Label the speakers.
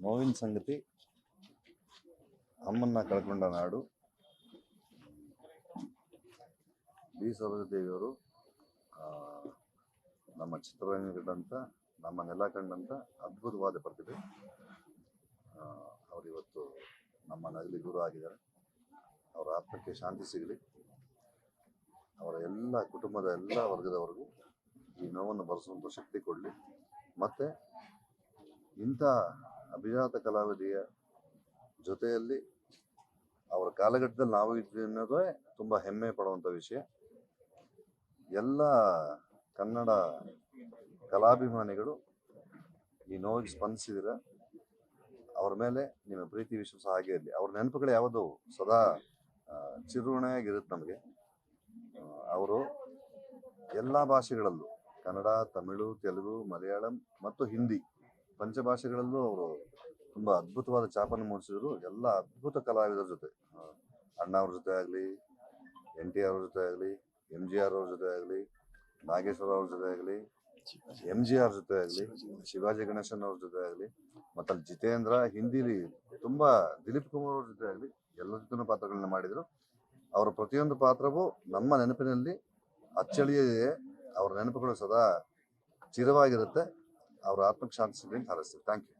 Speaker 1: ನೋವಿನ ಸಂಗತಿ, ಅಮ್ಮನ್ನ ಕಳ್ಕೊಂಡ ನಾಡು. ಬಿ ಸರೋಜದೇವಿಯವರು ನಮ್ಮ ಚಿತ್ರರಂಗ ಕಂಡಂಥ, ನಮ್ಮ ನೆಲ ಕಂಡಂಥ ಅದ್ಭುತವಾದ ಪ್ರತಿಭೆ. ಅವರಿವತ್ತು ನಮ್ಮ ನಗಲಿ ದೂರ ಆಗಿದ್ದಾರೆ. ಅವರ ಆತ್ಮಕ್ಕೆ ಶಾಂತಿ ಸಿಗಲಿ. ಅವರ ಎಲ್ಲ ಕುಟುಂಬದ ಎಲ್ಲ ವರ್ಗದವರೆಗೂ ಈ ನೋವನ್ನು ಭರಿಸುವಂಥ ಶಕ್ತಿ ಕೊಡಲಿ. ಮತ್ತು ಇಂಥ ಅಭಿಜಾತ ಕಲಾವಿದೆಯ ಜೊತೆಯಲ್ಲಿ ಅವರ ಕಾಲಘಟ್ಟದಲ್ಲಿ ನಾವು ಇದ್ವಿ ಅನ್ನೋದೇ ತುಂಬ ಹೆಮ್ಮೆ ಪಡುವಂಥ ವಿಷಯ. ಎಲ್ಲ ಕನ್ನಡ ಕಲಾಭಿಮಾನಿಗಳು ಈ ನೋವಿಗೆ ಸ್ಪಂದಿಸಿದಿರ. ಅವ್ರ ಮೇಲೆ ನಿಮ್ಮ ಪ್ರೀತಿ ವಿಶ್ವಾಸ ಹಾಗೆ ಇರಲಿ. ಅವ್ರ ನೆನಪುಗಳು ಯಾವುದು ಸದಾ ಚಿರುಣೆಯಾಗಿರುತ್ತೆ ನಮಗೆ. ಅವರು ಎಲ್ಲ ಭಾಷೆಗಳಲ್ಲೂ, ಕನ್ನಡ, ತಮಿಳು, ತೆಲುಗು, ಮಲಯಾಳಂ ಮತ್ತು ಹಿಂದಿ ಪಂಚಭಾಷೆಗಳಲ್ಲೂ ಅವರು ತುಂಬ ಅದ್ಭುತವಾದ ಛಾಪನ್ನು ಮೂಡಿಸಿದ್ರು. ಎಲ್ಲ ಅದ್ಭುತ ಕಲಾವಿದರ ಜೊತೆ, ಅಣ್ಣ ಅವ್ರ ಜೊತೆ ಆಗಲಿ, NTR ಅವ್ರ ಜೊತೆ ಆಗಲಿ, MGR ಅವ್ರ ಜೊತೆ ಆಗಲಿ, ನಾಗೇಶ್ವರ ಅವ್ರ ಜೊತೆ ಆಗಲಿ, MGR ಜೊತೆ ಆಗಲಿ, ಶಿವಾಜಿ ಗಣೇಶನ್ ಅವ್ರ ಜೊತೆ ಆಗಲಿ, ಮತ್ತು ಅಲ್ಲಿ ಜಿತೇಂದ್ರ, ಹಿಂದಿಲಿ ತುಂಬ ದಿಲೀಪ್ ಕುಮಾರ್ ಅವ್ರ ಜೊತೆ ಆಗಲಿ, ಎಲ್ಲ ಜೊತೆನೂ ಪಾತ್ರಗಳನ್ನ ಮಾಡಿದರು. ಅವರ ಪ್ರತಿಯೊಂದು ಪಾತ್ರವೂ ನಮ್ಮ ನೆನಪಿನಲ್ಲಿ ಅಚ್ಚಳಿಯೇ. ಅವರ ನೆನಪುಗಳು ಸದಾ ಚಿರವಾಗಿರುತ್ತೆ. ಅವರ ಆತ್ಮಕ್ಕೆ ಶಾಂತಿ ಸಿಗಲಿ ಅಂತ ಹಾರೈಸ್ತೀವಿ. Thank you.